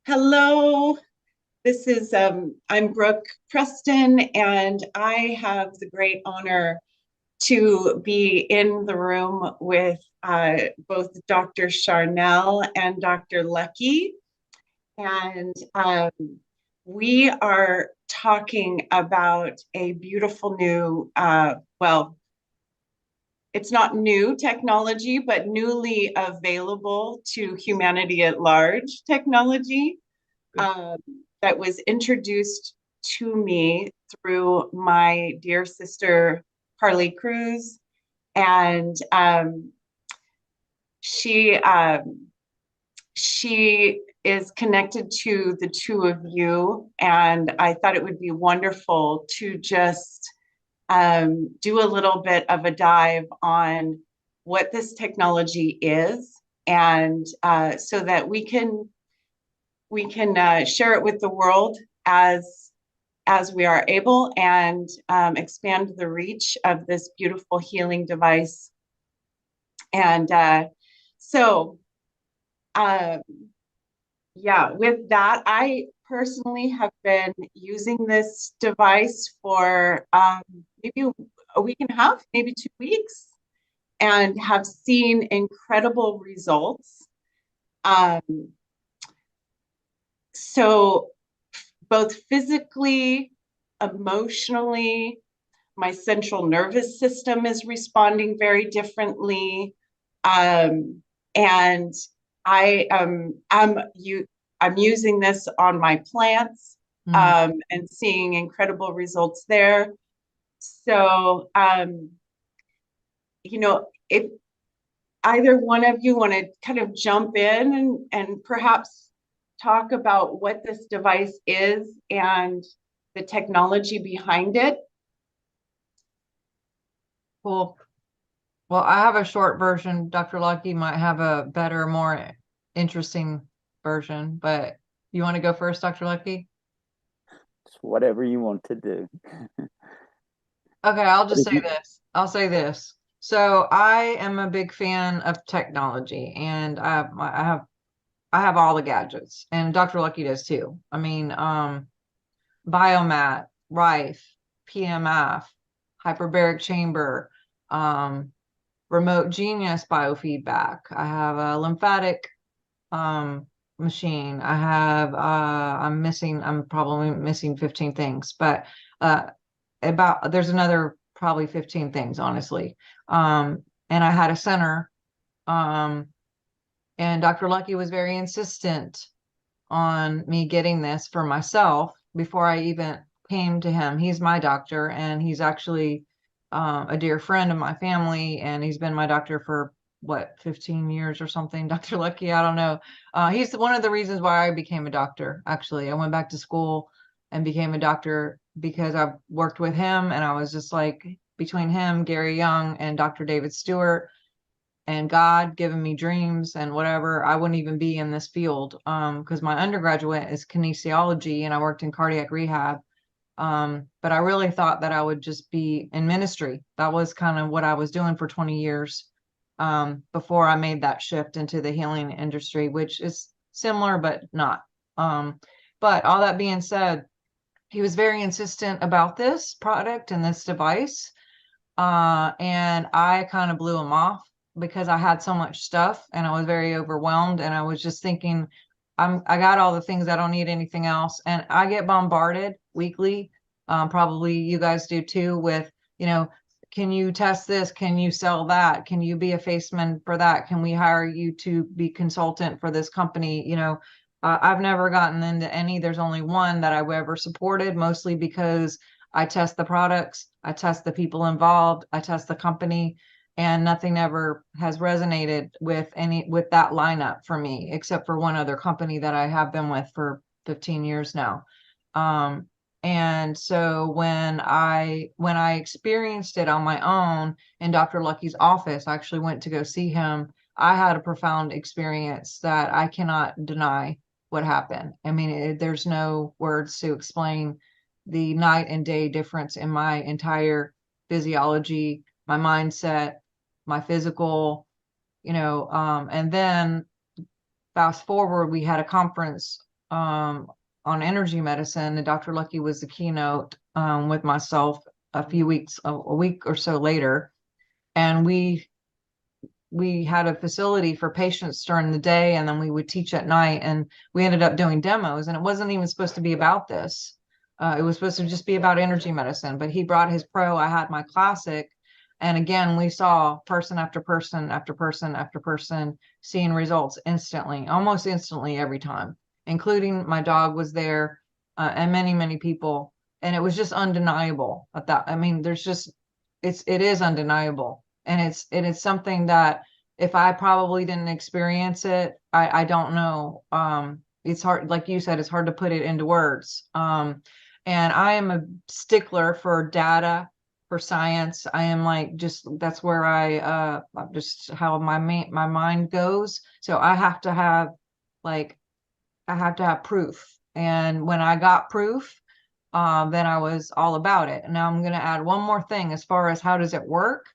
Hello, I'm Brooke Preston, and I have the great honor to be in the room with both Dr. Sharnael and Dr. Lucky. And we are talking about a beautiful new, it's not new technology, but newly available to humanity at large technology um, that was introduced to me through my dear sister Harley Cruz, and she she is connected to the two of you, and I thought it would be wonderful to just do a little bit of a dive on what this technology is, and so that we can share it with the world as we are able, and expand the reach of this beautiful healing device. And so, uh, yeah, with that, I personally have been using this device for maybe a week and a half, maybe 2 weeks, and have seen incredible results. Um, so both physically, emotionally, my central nervous system is responding very differently. And I'm using this on my plants, and seeing incredible results there. So, if either one of you want to kind of jump in and perhaps talk about what this device is and the technology behind it. Cool. Well, I have a short version. Dr. Lucky might have a better, more interesting version, but you want to go first, Dr. Lucky? It's whatever you want to do. Okay, I'll But just if say you, this. I'll say this. So I am a big fan of technology, and I have all the gadgets, and Dr. Lucky does too. I mean, biomat, Rife, PMF, hyperbaric chamber, remote genius biofeedback. I have a lymphatic machine. I'm probably missing 15 things, but there's another probably 15 things, honestly. And I had a center, um, and Dr. Lucky was very insistent on me getting this for myself before I even came to him. He's my doctor, and he's actually a dear friend of my family, and he's been my doctor for what, 15 years or something. Dr. Lucky, I don't know. He's one of the reasons why I became a doctor. Actually, I went back to school and became a doctor because I worked with him, and I was just like, between him, Gary Young, and Dr. David Stewart, and God given me dreams and whatever, I wouldn't even be in this field. Because my undergraduate is kinesiology and I worked in cardiac rehab. But I really thought that I would just be in ministry. That was kind of what I was doing for 20 years, before I made that shift into the healing industry, which is similar but not. But all that being said, he was very insistent about this product and this device. And I kind of blew him off because I had so much stuff and I was very overwhelmed, and I was just thinking, I got all the things, I don't need anything else. And I get bombarded weekly. Probably you guys do too, with, can you test this? Can you sell that? Can you be a faceman for that? Can we hire you to be consultant for this company? I've never gotten into any. There's only one that I've ever supported, mostly because I test the products, I test the people involved, I test the company, and nothing ever has resonated with that lineup for me, except for one other company that I have been with for 15 years now. And so when I experienced it on my own in Dr. Lucky's office, I actually went to go see him. I had a profound experience that I cannot deny what happened. I mean, there's no words to explain the night and day difference in my entire physiology, my mindset, my physical, and then fast forward, we had a conference on energy medicine, and Dr. Lucky was the keynote with myself a week or so later. And we had a facility for patients during the day, and then we would teach at night, and we ended up doing demos, and it wasn't even supposed to be about this. It was supposed to just be about energy medicine, but he brought his pro, I had my classic. And again, we saw person after person after person after person seeing results instantly, almost instantly every time, including my dog was there, and many, many people. And it was just undeniable at that. I mean, it is undeniable. And it is something that if I probably didn't experience it, I don't know. It's hard, like you said, it's hard to put it into words. And I am a stickler for data, for science. I am like, that's where just how my mind goes. So I have to have proof. And when I got proof, then I was all about it. And now I'm going to add one more thing as far as how does it work.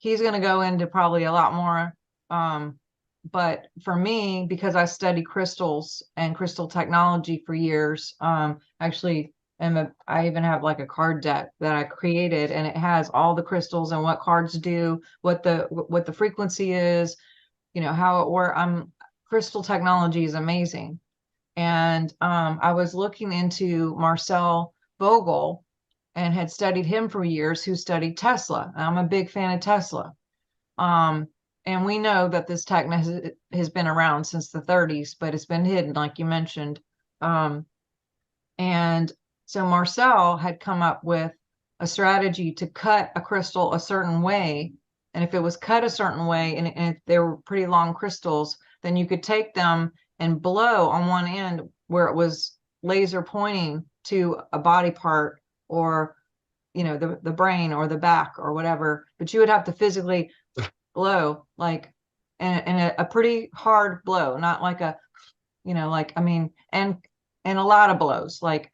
He's going to go into probably a lot more. But for me, because I study crystals and crystal technology for years, actually, I even have like a card deck that I created, and it has all the crystals and what cards do, what the frequency is, how it works. Crystal technology is amazing. And I was looking into Marcel Vogel, and had studied him for years, who studied Tesla. I'm a big fan of Tesla. And we know that this tech has been around since the 30s, but it's been hidden, like you mentioned. And so Marcel had come up with a strategy to cut a crystal a certain way. And if it was cut a certain way, and if they were pretty long crystals, then you could take them and blow on one end where it was laser pointing to a body part, or the brain or the back or whatever, but you would have to physically blow, like, and a pretty hard blow, not like and a lot of blows, like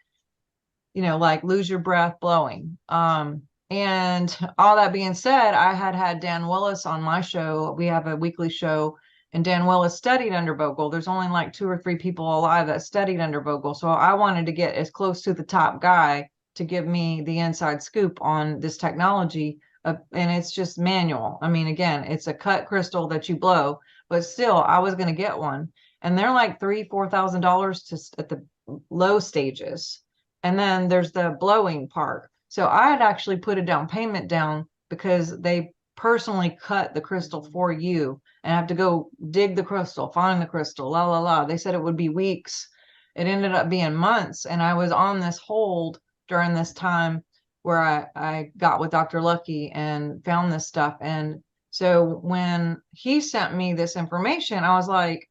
lose your breath blowing. And all that being said, I had Dan Willis on my show. We have a weekly show, and Dan Willis studied under Vogel. There's only like 2 or 3 people alive that studied under Vogel. So I wanted to get as close to the top guy to give me the inside scoop on this technology. And it's just manual. I mean, again, it's a cut crystal that you blow, but still, I was going to get one. And they're like $3,000-$4,000 at the low stages. And then there's the blowing part. So I had actually put a down payment down, because they personally cut the crystal for you, and have to go dig the crystal, find the crystal, la, la, la. They said it would be weeks. It ended up being months. And I was on this hold during this time where I got with Dr. Lucky and found this stuff. And so when he sent me this information, I was like,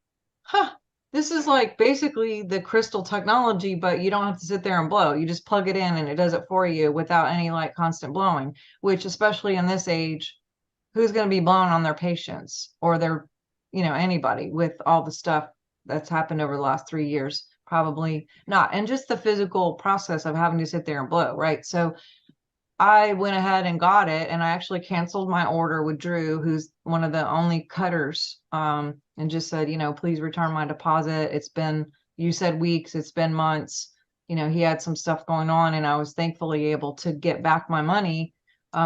this is like basically the crystal technology, but you don't have to sit there and blow. You just plug it in and it does it for you without any like constant blowing, which, especially in this age, who's going to be blowing on their patients or their, anybody with all the stuff that's happened over the last 3 years? Probably not. And just the physical process of having to sit there and blow, right? So I went ahead and got it, and I actually canceled my order with Drew, who's one of the only cutters, and just said, please return my deposit. You said weeks, it's been months. He had some stuff going on, and I was thankfully able to get back my money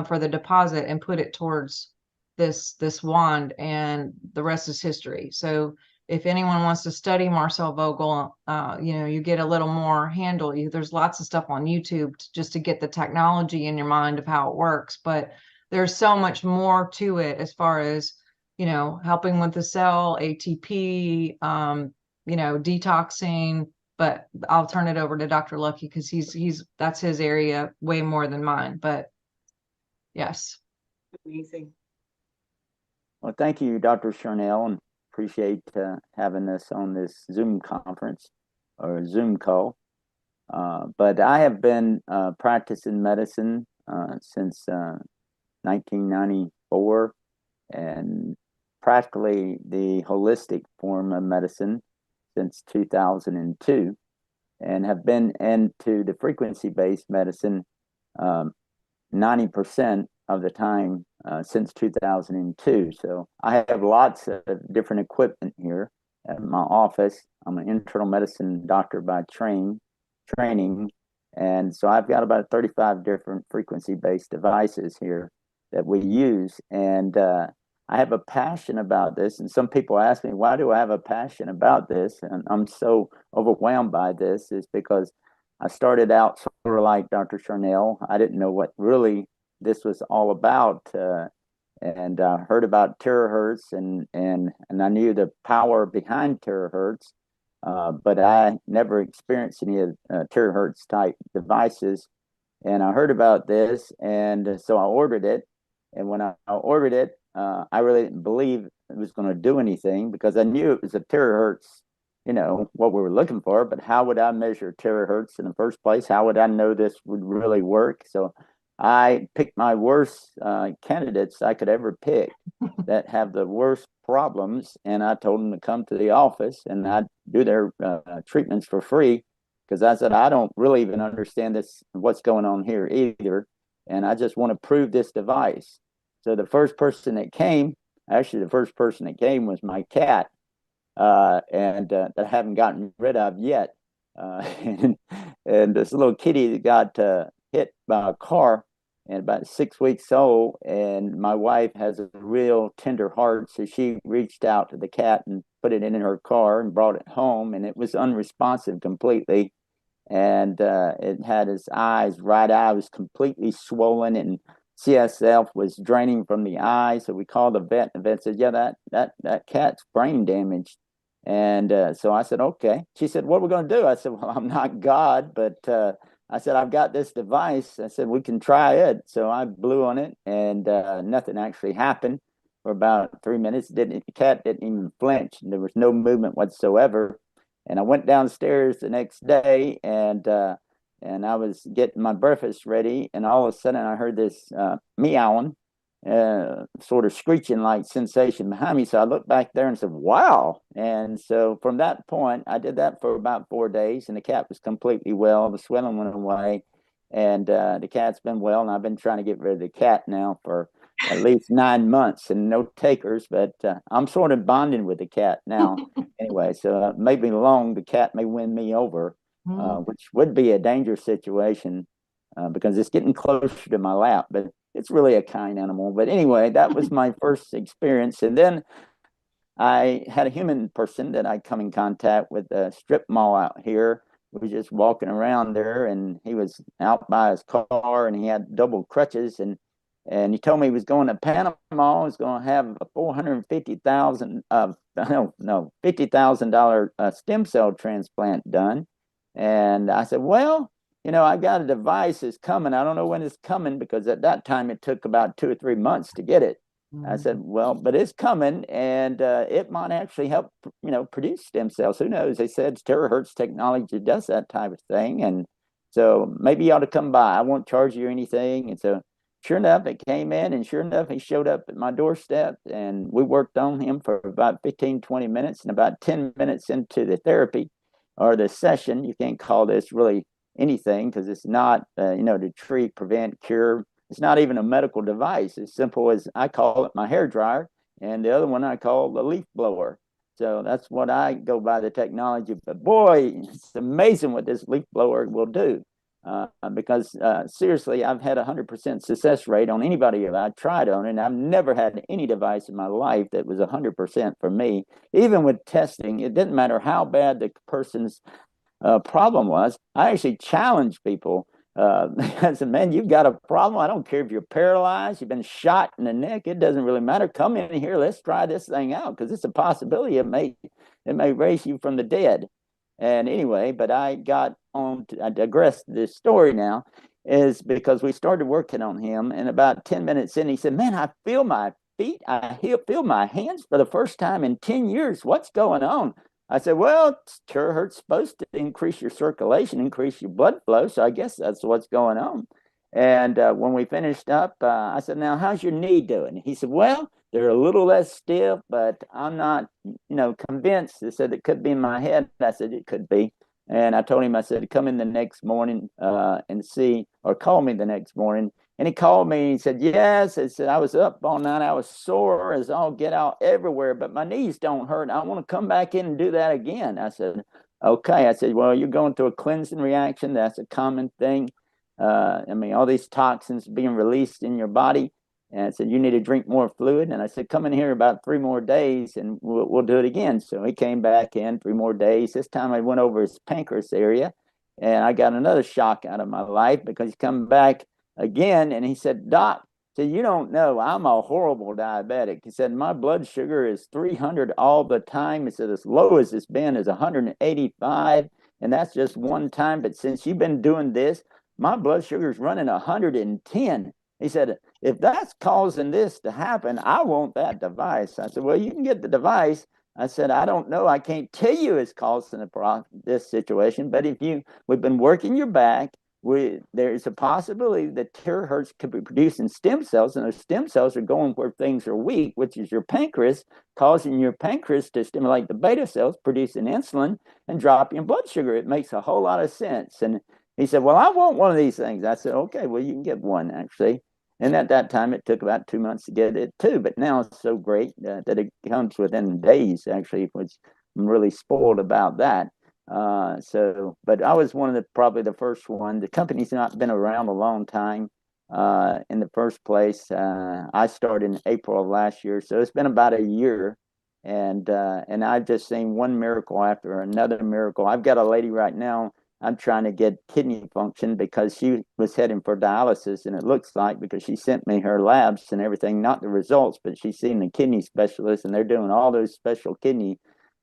for the deposit and put it towards this wand, and the rest is history. So if anyone wants to study Marcel Vogel, you get a little more handle. There's lots of stuff on YouTube just to get the technology in your mind of how it works. But there's so much more to it, as far as, helping with the cell, ATP, detoxing. But I'll turn it over to Dr. Lucky, because that's his area way more than mine. But yes. Amazing. Well, thank you, Dr. Sharnael, and appreciate having us on this Zoom conference or Zoom call. But I have been practicing medicine since 1994, and practically the holistic form of medicine since 2002, and have been into the frequency-based medicine 90% of the time since 2002. So I have lots of different equipment here at my office. I'm an internal medicine doctor by training. And so I've got about 35 different frequency-based devices here that we use. And I have a passion about this. And some people ask me, why do I have a passion about this? And I'm so overwhelmed by this is because I started out sort of like Dr. Sharnael. I didn't know what really this was all about. And heard about terahertz and I knew the power behind terahertz. But I never experienced any terahertz type devices. And I heard about this, and so I ordered it. And when I ordered it, I really didn't believe it was going to do anything because I knew it was a terahertz, what we were looking for. But how would I measure terahertz in the first place? How would I know this would really work? So I picked my worst candidates I could ever pick that have the worst problems, and I told them to come to the office and I'd do their treatments for free because I said I don't really even understand what's going on here either, and I just want to prove this device. So the first person that came was my cat, and that I haven't gotten rid of yet, and this little kitty that got hit by a car and about 6 weeks old, and my wife has a real tender heart, so she reached out to the cat and put it in her car and brought it home, and it was unresponsive completely, and it had his right eye was completely swollen, and CSF was draining from the eye. So we called the vet, and the vet said, yeah, that cat's brain damaged. And so I said, okay. She said, what are we going to do? I said, well, I'm not God, but I said, I've got this device. I said, we can try it. So I blew on it, and nothing actually happened for about 3 minutes. The cat didn't even flinch. There was no movement whatsoever. And I went downstairs the next day, and I was getting my breakfast ready, and all of a sudden I heard this meowing, sort of screeching like sensation behind me. So I looked back there and said, wow. And so from that point, I did that for about 4 days, and the cat was completely well. The swelling went away, and the cat's been well. And I've been trying to get rid of the cat now for at least 9 months, and no takers, but I'm sort of bonding with the cat now. Anyway, so maybe the cat may win me over, which would be a dangerous situation because it's getting closer to my lap, but it's really a kind animal. But anyway, that was my first experience. And then I had a human person that I come in contact with a strip mall out here. We were just walking around there, and he was out by his car, and he had double crutches, and he told me he was going to Panama. He was going to have a $50,000 stem cell transplant done. And I said, well, I got a device that's coming. I don't know when it's coming because at that time it took about 2 or 3 months to get it. I said, well, but it's coming, and it might actually help, produce stem cells. Who knows? They said Terahertz technology does that type of thing. And so maybe you ought to come by. I won't charge you anything. And so sure enough, it came in, and sure enough, he showed up at my doorstep, and we worked on him for about 15, 20 minutes, and about 10 minutes into the therapy or the session, you can't call this really anything because it's not, to treat, prevent, cure. It's not even a medical device. As simple as I call it my hair dryer, and the other one I call the leaf blower. So that's what I go by, the technology. But boy, it's amazing what this leaf blower will do. Because seriously, I've had 100% success rate on anybody that I tried on, and I've never had any device in my life that was 100% for me. Even with testing, it didn't matter how bad the person's problem was. I actually challenged people. I said, man, you've got a problem. I don't care if you're paralyzed, you've been shot in the neck. It doesn't really matter. Come in here. Let's try this thing out because it's a possibility. It may raise you from the dead. And anyway, but I digress this story now, is because we started working on him, and about 10 minutes in, he said, man, I feel my feet. I feel my hands for the first time in 10 years. What's going on? I said, well, Terahertz supposed to increase your circulation, increase your blood flow. So I guess that's what's going on. And when we finished up, I said, now, how's your knee doing? He said, well, they're a little less stiff, but I'm not, convinced. He said, it could be in my head. I said, it could be. And I told him, I said, come in the next morning and see, or call me the next morning And he called me and he said, yes. He said, I was up all night. I was sore as all get out everywhere, but my knees don't hurt. I want to come back in and do that again. I said, okay. I said, well, you're going through a cleansing reaction. That's a common thing. I mean, all these toxins being released in your body. And I said, you need to drink more fluid. And I said, come in here about 3 more days and we'll do it again. So he came back in 3 more days. This time I went over his pancreas area and I got another shock out of my life because he come back again and he said, Doc, so you don't know, I'm a horrible diabetic. He said, my blood sugar is 300 all the time. He said, as low as it's been is 185. And that's just one time. But since you've been doing this, my blood sugar is running 110. He said, if that's causing this to happen, I want that device. I said, well, you can get the device. I said, I don't know. I can't tell you it's causing this situation, but we've been working your back. There's a possibility that terahertz could be producing stem cells, and those stem cells are going where things are weak, which is your pancreas, causing your pancreas to stimulate the beta cells, producing insulin and dropping blood sugar. It makes a whole lot of sense. And he said, well, I want one of these things. I said, okay, well, you can get one, actually. And at that time, it took about 2 months to get it too. But now it's so great that it comes within days, actually, which I'm really spoiled about that. But I was probably the first one. The company's not been around a long time. In the first place, I started in April of last year, so it's been about a year, and I've just seen one miracle after another miracle. I've got a lady right now. I'm trying to get kidney function because she was heading for dialysis, and it looks like, because she sent me her labs and everything, not the results, but she's seen the kidney specialist, and they're doing all those special kidney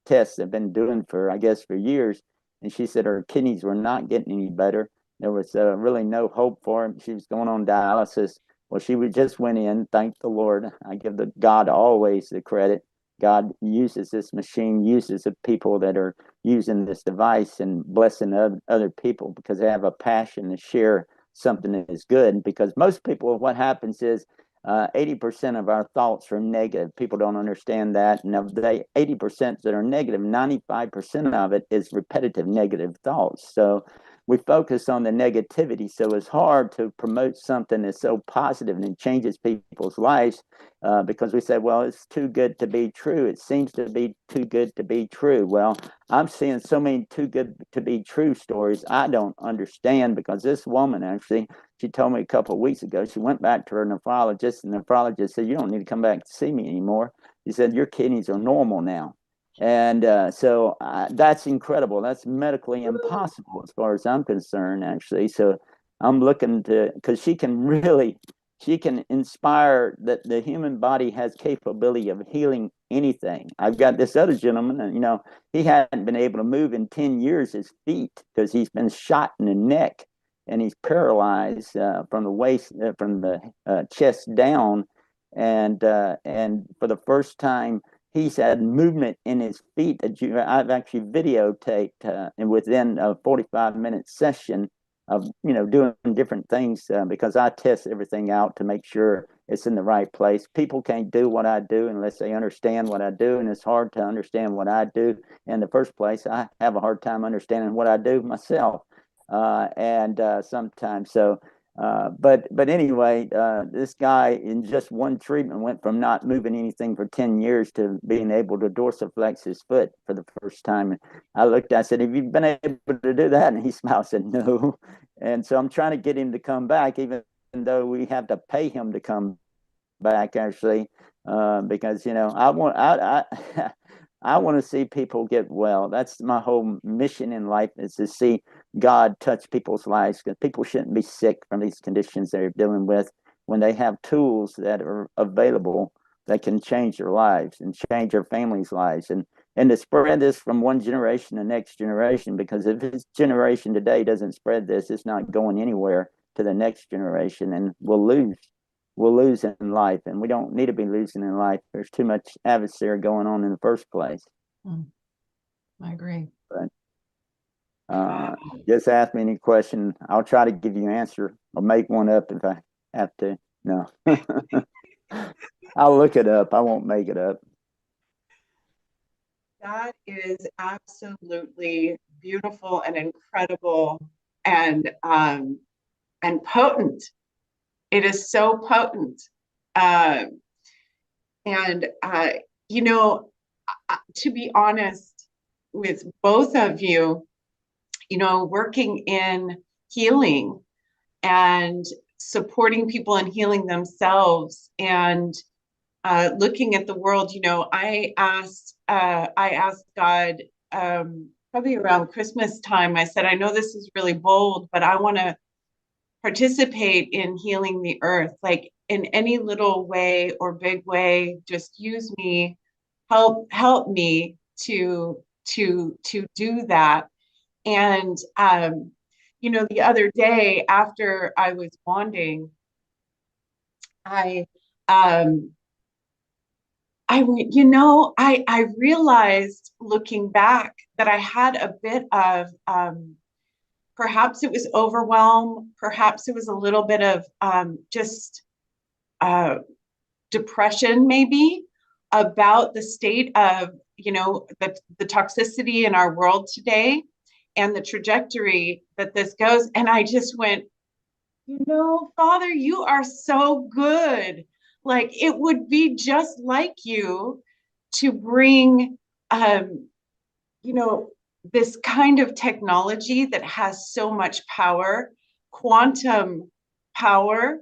tests they've been doing for, I guess, for years. And she said her kidneys were not getting any better. There was really no hope for her. She was going on dialysis. Well, just went in. Thank the Lord. I give God always the credit. God uses this machine, uses the people that are using this device and blessing other people because they have a passion to share something that is good. Because most people, what happens is 80% of our thoughts are negative. People don't understand that. And of the 80% that are negative, 95% of it is repetitive negative thoughts. So we focus on the negativity. So it's hard to promote something that's so positive and it changes people's lives because we say, well, it's too good to be true. It seems to be too good to be true. Well, I'm seeing so many too good to be true stories I don't understand because this woman actually, she told me a couple of weeks ago, she went back to her nephrologist and the nephrologist said, you don't need to come back to see me anymore. He said, your kidneys are normal now. And so that's incredible. That's medically impossible as far as I'm concerned, actually. So I'm looking because she can inspire that the human body has capability of healing anything. I've got this other gentleman, and he hadn't been able to move in 10 years his feet because he's been shot in the neck and he's paralyzed from the waist, from the chest down. And for the first time, he's had movement in his feet that I've actually videotaped and within a 45-minute session of doing different things because I test everything out to make sure it's in the right place. People can't do what I do unless they understand what I do, and it's hard to understand what I do in the first place. I have a hard time understanding what I do myself, and sometimes so. But anyway, this guy in just one treatment went from not moving anything for 10 years to being able to dorsiflex his foot for the first time. And I said, have you been able to do that? And he smiled, said, no. And so I'm trying to get him to come back, even though we have to pay him to come back, actually, because, I want to see people get well. That's my whole mission in life, is to see God touch people's lives, because people shouldn't be sick from these conditions they're dealing with when they have tools that are available that can change their lives and change their families' lives, and to spread this from one generation to the next generation, because if this generation today doesn't spread this, it's not going anywhere to the next generation, and we'll lose in life, and we don't need to be losing in life. There's too much adversary going on in the first place. I agree. But just ask me any question. I'll try to give you an answer or make one up if I have to. No. I'll look it up. I won't make it up. That is absolutely beautiful and incredible and potent. It is so potent. Uh, and, you know, to be honest with both of you, you know, working in healing and supporting people in healing themselves and looking at the world, you know, I asked God probably around Christmas time. I said, I know this is really bold, but I want to participate in healing the earth, like in any little way or big way. Just use me, help me to do that. And you know, the other day after I was bonding, I um you know, I realized looking back that I had a bit of perhaps it was overwhelm, perhaps it was a little bit of just uh, depression, maybe about the state of, you know, the toxicity in our world today and the trajectory that this goes. And I just went, you know, Father, you are so good. Like it would be just like you to bring, you know, this kind of technology that has so much power, quantum power,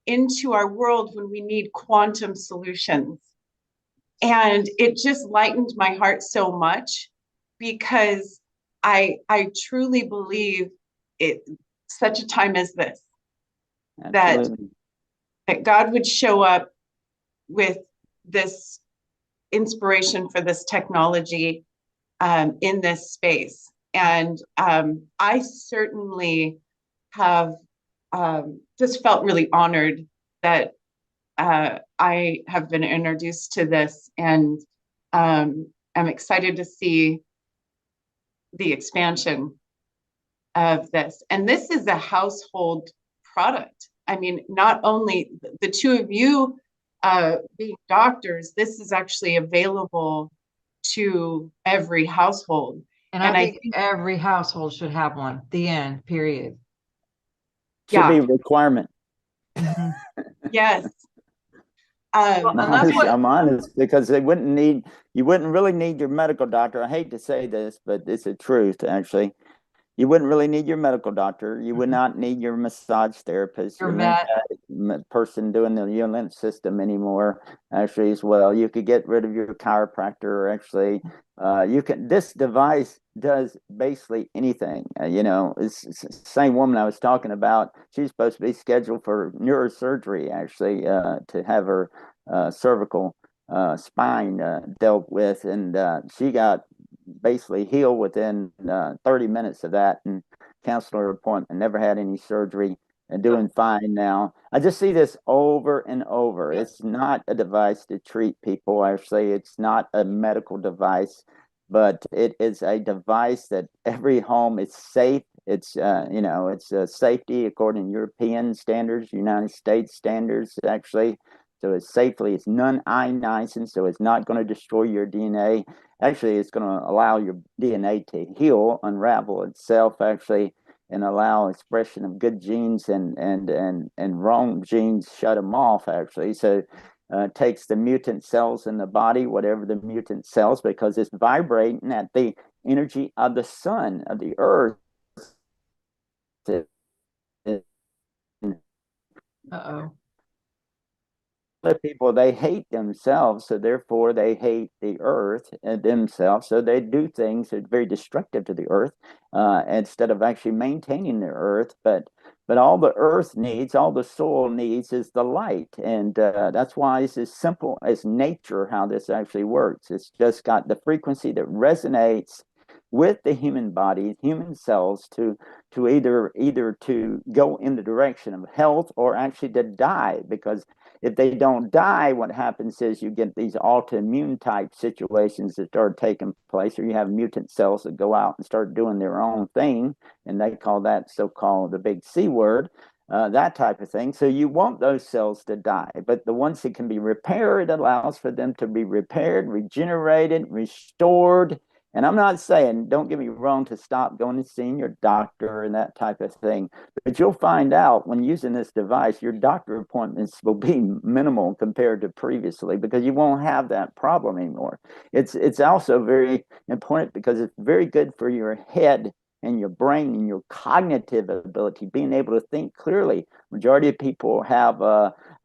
into our world when we need quantum solutions. And it just lightened my heart so much because I truly believe it such a time as this that Absolutely. that God would show up with this inspiration for this technology in this space. And I certainly have just felt really honored that I have been introduced to this, and I'm excited to see the expansion of this. And this is a household product. I mean, not only the two of you being doctors, this is actually available to every household. And I think every household should have one. The end, period. Should be a requirement. Mhm. Yes. I'm honest, because you wouldn't really need your medical doctor. I hate to say this, but it's the truth, actually. You wouldn't really need your medical doctor. You would not need your massage therapist, your person doing the lymph system anymore, actually, as well. You could get rid of your chiropractor, actually. This device does basically anything. You know, it's the same woman I was talking about. She's supposed to be scheduled for neurosurgery, actually, to have her cervical spine dealt with. And she got basically healed within 30 minutes of that, and counselor appointment, never had any surgery, and doing fine now. I just see this over and over. It's not a device to treat people. Actually, it's not a medical device, but it is a device that every home is safe. It's you know, it's safety according to European standards, United States standards, actually. So it's non-ionizing, so it's not going to destroy your DNA. Actually, it's going to allow your DNA to heal, unravel itself, actually, and allow expression of good genes and wrong genes, shut them off, actually. So it takes the mutant cells in the body, whatever the mutant cells, because it's vibrating at the energy of the sun, of the earth. Uh-oh. People, they hate themselves, so therefore they hate the earth and themselves, so they do things that are very destructive to the earth, instead of actually maintaining the earth. But all the earth needs, all the soil needs, is the light. And that's why it's as simple as nature, how this actually works. It's just got the frequency that resonates with the human body, human cells, to either to go in the direction of health or actually to die. Because if they don't die, what happens is you get these autoimmune type situations that start taking place, or you have mutant cells that go out and start doing their own thing, and they call that so-called the big C word, that type of thing. So you want those cells to die, but the ones that can be repaired, it allows for them to be repaired, regenerated, restored, And I'm not saying, don't get me wrong, to stop going and seeing your doctor and that type of thing, but you'll find out when using this device, your doctor appointments will be minimal compared to previously because you won't have that problem anymore. It's also very important because it's very good for your head and your brain and your cognitive ability, being able to think clearly. Majority of people have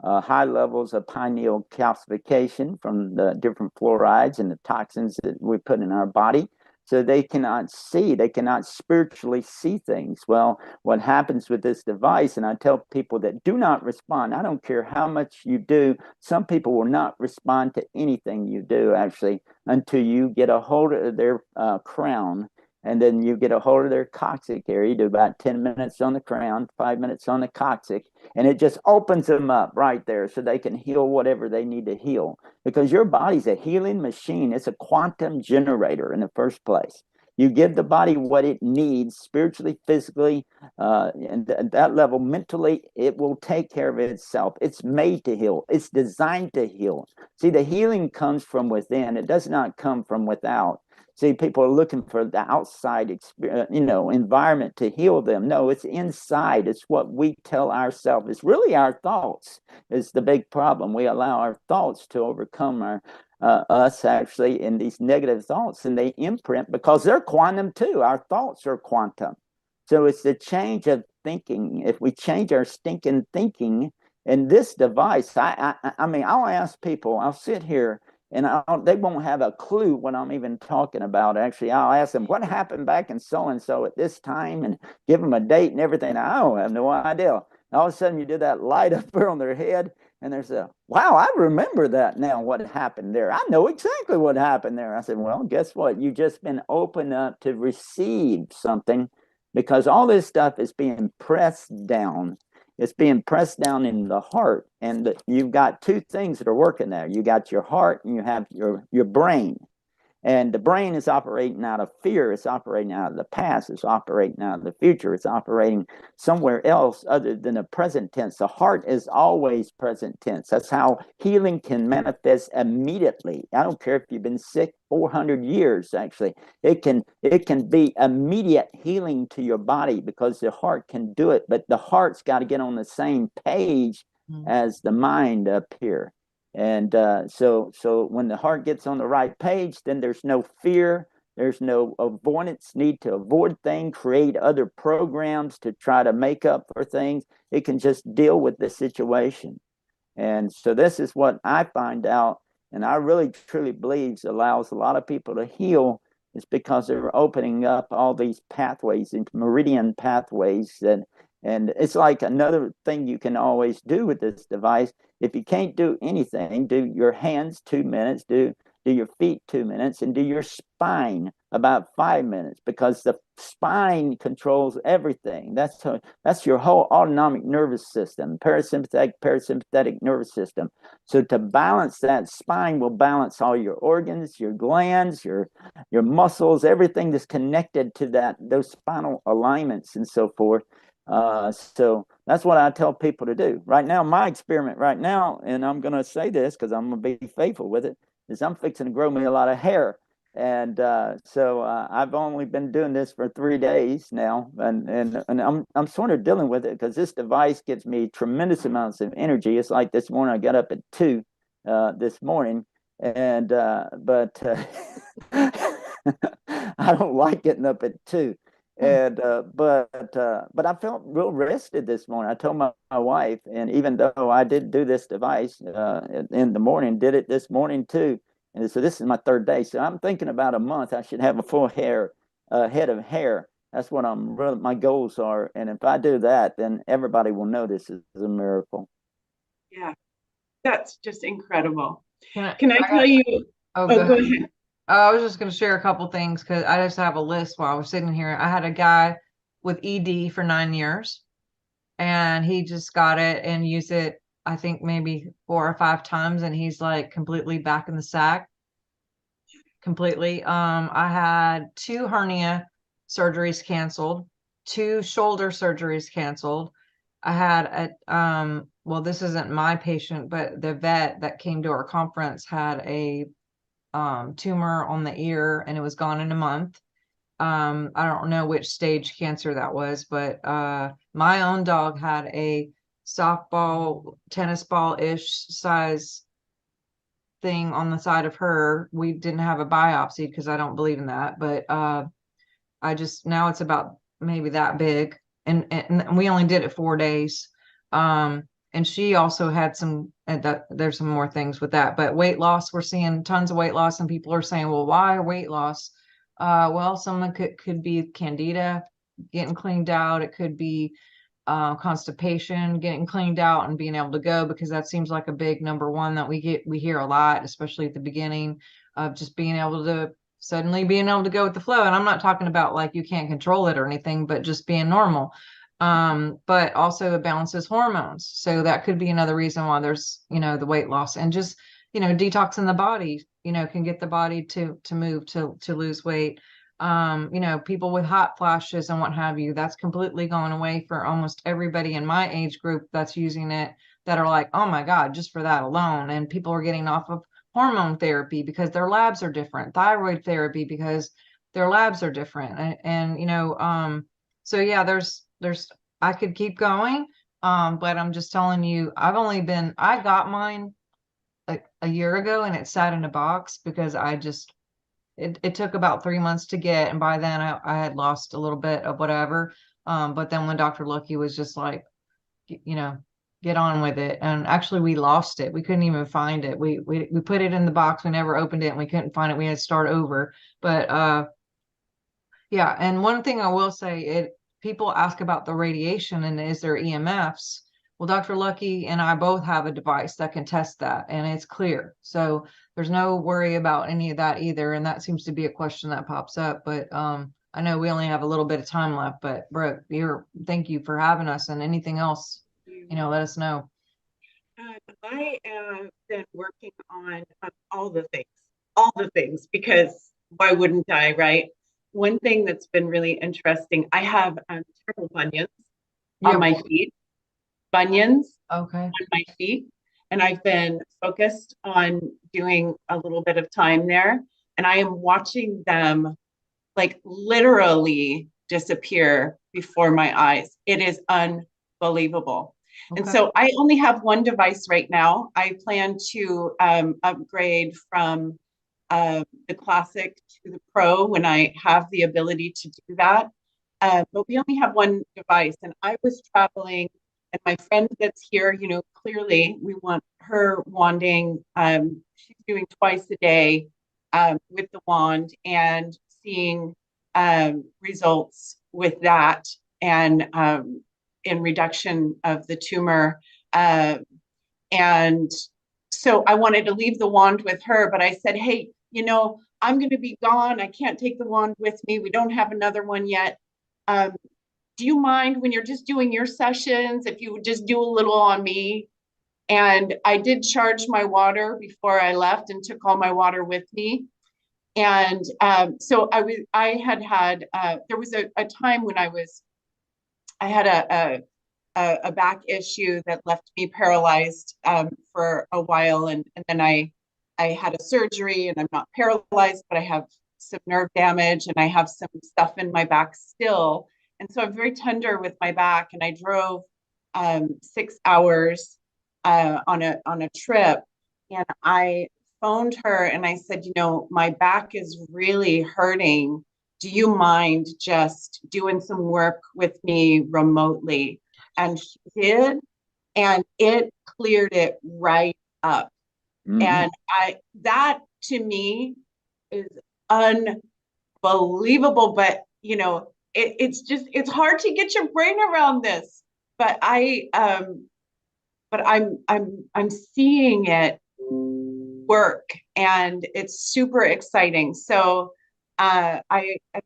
high levels of pineal calcification from the different fluorides and the toxins that we put in our body. So they cannot see, they cannot spiritually see things. Well, what happens with this device, and I tell people that do not respond, I don't care how much you do, some people will not respond to anything you do actually until you get a hold of their crown, and then you get a hold of their coccyx area. You do about 10 minutes on the crown, 5 minutes on the coccyx, and it just opens them up right there so they can heal whatever they need to heal. Because your body's a healing machine. It's a quantum generator in the first place. You give the body what it needs spiritually, physically, and at that level, mentally, it will take care of itself. It's made to heal. It's designed to heal. See, the healing comes from within. It does not come from without. See, people are looking for the outside, environment to heal them. No, it's inside. It's what we tell ourselves. It's really our thoughts is the big problem. We allow our thoughts to overcome us actually in these negative thoughts, and they imprint because they're quantum too. Our thoughts are quantum. So it's the change of thinking. If we change our stinking thinking, and this device, I mean, I'll ask people, I'll sit here and they won't have a clue what I'm even talking about. Actually, I'll ask them what happened back in so-and-so at this time and give them a date and everything. I don't have no idea. All of a sudden you do that light up there on their head and there's wow, I remember that now, what happened there. I know exactly what happened there. I said, well, guess what? You've just been opened up to receive something because all this stuff is being pressed down. It's being pressed down in the heart, and you've got two things that are working there. You got your heart and you have your brain. And the brain is operating out of fear. It's operating out of the past. It's operating out of the future. It's operating somewhere else other than the present tense. The heart is always present tense. That's how healing can manifest immediately. I don't care if you've been sick 400 years, actually. It can be immediate healing to your body because the heart can do it. But the heart's got to get on the same page as the mind up here. And so when the heart gets on the right page, then there's no fear, there's no avoidance, need to avoid things, create other programs to try to make up for things. It can just deal with the situation. And so this is what I find out, and I really truly believe allows a lot of people to heal is because they're opening up all these pathways, into meridian pathways. And it's like another thing you can always do with this device. If you can't do anything, do your hands 2 minutes, do your feet 2 minutes, and do your spine about 5 minutes, because the spine controls everything. That's your whole autonomic nervous system, parasympathetic nervous system. So to balance that spine will balance all your organs, your glands, your muscles, everything that's connected to those spinal alignments and so forth. So that's what I tell people to do. Right now, my experiment right now, and I'm going to say this because I'm going to be faithful with it, is I'm fixing to grow me a lot of hair. And so I've only been doing this for 3 days now, and I'm sort of dealing with it because this device gives me tremendous amounts of energy. It's like this morning I got up at 2 this morning, and but I don't like getting up at 2. And but I felt real rested this morning. I told my wife, and even though I did do this device in the morning, did it this morning too. And so this is my 3rd day. So I'm thinking about a month I should have a full head of hair. That's what my goals are. And if I do that, then everybody will know this is a miracle. Yeah, that's just incredible. Can I tell you? Oh, go ahead. I was just going to share a couple things because I just have a list while I was sitting here. I had a guy with ED for 9 years, and he just got it and used it, I think maybe 4 or 5 times, and he's like completely back in the sack. Completely. I had 2 hernia surgeries canceled, 2 shoulder surgeries canceled. I had well, this isn't my patient, but the vet that came to our conference had a tumor on the ear, and it was gone in a month. I don't know which stage cancer that was, but my own dog had a softball, tennis ball-ish size thing on the side of her. We didn't have a biopsy because I don't believe in that, but I just, now it's about maybe that big, and we only did it 4 days. And she also had some, that there's some more things with that, but weight loss, we're seeing tons of weight loss, and people are saying, well, why weight loss? Well, someone could be candida getting cleaned out. It could be constipation getting cleaned out and being able to go, because that seems like a big number one that we hear a lot, especially at the beginning, of just being able to suddenly being able to go with the flow. And I'm not talking about like you can't control it or anything, but just being normal. But also it balances hormones. So that could be another reason why there's, the weight loss, and just, detoxing the body, can get the body to move, to lose weight. People with hot flashes and what have you, that's completely gone away for almost everybody in my age group that's using it, that are like, oh my God, just for that alone. And people are getting off of hormone therapy because their labs are different, thyroid therapy because their labs are different. So yeah, there's, I could keep going. But I'm just telling you, I got mine like a year ago, and it sat in a box because it took about 3 months to get, and by then I had lost a little bit of whatever. But then when Dr. Lucky was just like, get on with it, and actually we lost it. We couldn't even find it. We put it in the box, we never opened it, and we couldn't find it. We had to start over. But yeah, and one thing I will say, people ask about the radiation and is there EMFs? Well, Dr. Lucky and I both have a device that can test that, and it's clear. So there's no worry about any of that either. And that seems to be a question that pops up. But I know we only have a little bit of time left, but Brooke, thank you for having us, and anything else, let us know. I have been working on all the things, because why wouldn't I, right? One thing that's been really interesting, I have terrible bunions on my feet. Bunions on my feet. And I've been focused on doing a little bit of time there. And I am watching them like literally disappear before my eyes. It is unbelievable. Okay. And so I only have one device right now. I plan to upgrade from the Classic to the Pro when I have the ability to do that. But we only have one device, and I was traveling, and my friend that's here, clearly we want her wanding. She's doing twice a day with the wand, and seeing results with that, and in reduction of the tumor. And so I wanted to leave the wand with her, but I said, hey, I'm going to be gone. I can't take the wand with me. We don't have another one yet. Do you mind when you're just doing your sessions, if you would just do a little on me? And I did charge my water before I left and took all my water with me. And so I had there was a time when I had a back issue that left me paralyzed for a while. And then I had a surgery, and I'm not paralyzed, but I have some nerve damage, and I have some stuff in my back still. And so I'm very tender with my back. And I drove 6 hours on a trip, and I phoned her and I said, my back is really hurting. Do you mind just doing some work with me remotely? And she did, and it cleared it right up. Mm-hmm. And that to me is unbelievable. But it's hard to get your brain around this. But I'm seeing it work, and it's super exciting. So I'm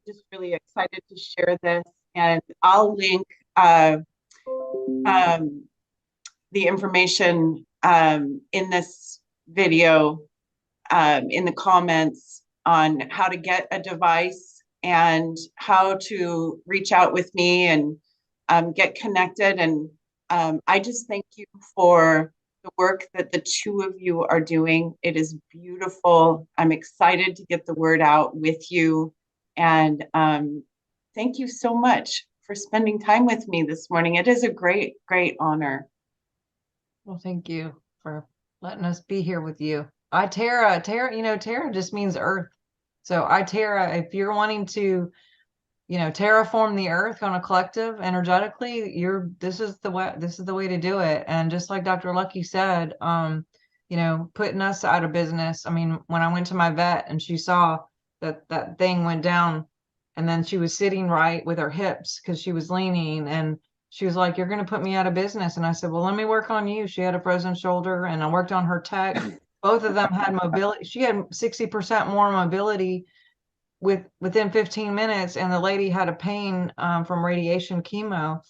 just really excited to share this, and I'll link the information in this video in the comments on how to get a device and how to reach out with me and get connected. And I just thank you for the work that the two of you are doing. It is beautiful. I'm excited to get the word out with you. And thank you so much for spending time with me this morning. It is a great, great honor. Well, thank you for letting us be here with you. Itera, Terra just means earth. So Itera, if you're wanting to, terraform the earth on a collective energetically, this is the way to do it. And just like Dr. Lucky said, putting us out of business. I mean, when I went to my vet and she saw that thing went down, and then she was sitting right with her hips because she was leaning, and she was like, "You're going to put me out of business." And I said, "Well, let me work on you." She had a frozen shoulder, and I worked on her tech. Both of them had mobility. She had 60% more mobility within 15 minutes, and the lady had a pain from radiation chemo.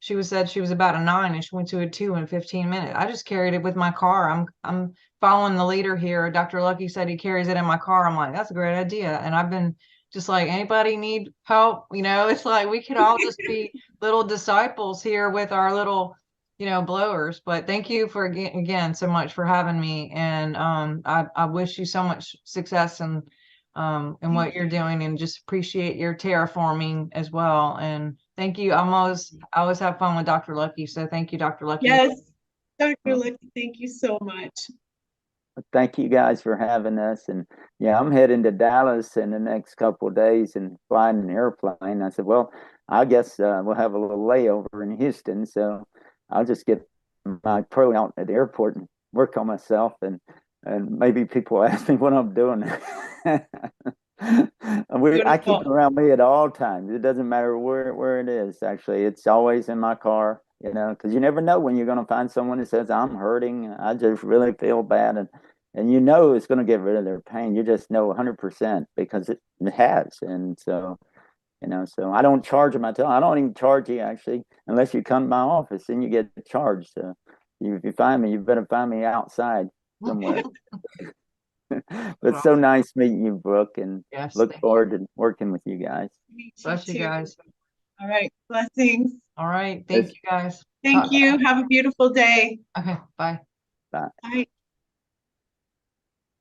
She said she was about a 9, and she went to a 2 in 15 minutes. I just carried it with my car. I'm following the leader here. Dr. Lucky said he carries it in my car. I'm like, that's a great idea. And I've been just like, anybody need help? It's like we could all just be little disciples here with our little, blowers. But thank you for again so much for having me. And I wish you so much success and what you're doing, and just appreciate your terraforming as well. And thank you. I always have fun with Dr. Lucky. So thank you, Dr. Lucky. Yes, Dr. Lucky, thank you so much. Thank you guys for having us. And yeah, I'm heading to Dallas in the next couple of days and flying an airplane. I said, well, I guess we'll have a little layover in Houston. So I'll just get my pro out at the airport and work on myself. And maybe people ask me what I'm doing. I keep it around me at all times. It doesn't matter where it is. Actually, it's always in my car, because you never know when you're going to find someone that says, I'm hurting, I just really feel bad. And it's going to get rid of their pain. You just know 100% because it has. And so, so I don't charge them. I don't even charge you, actually, unless you come to my office and you get charged. So if you find me, you better find me outside somewhere. But it's so nice meeting you, Brooke, and yes, look forward to working with you guys. Bless you guys. All right. Blessings. All right. Thank you guys. Thank you. Have a beautiful day. Okay. Bye. Bye. Bye.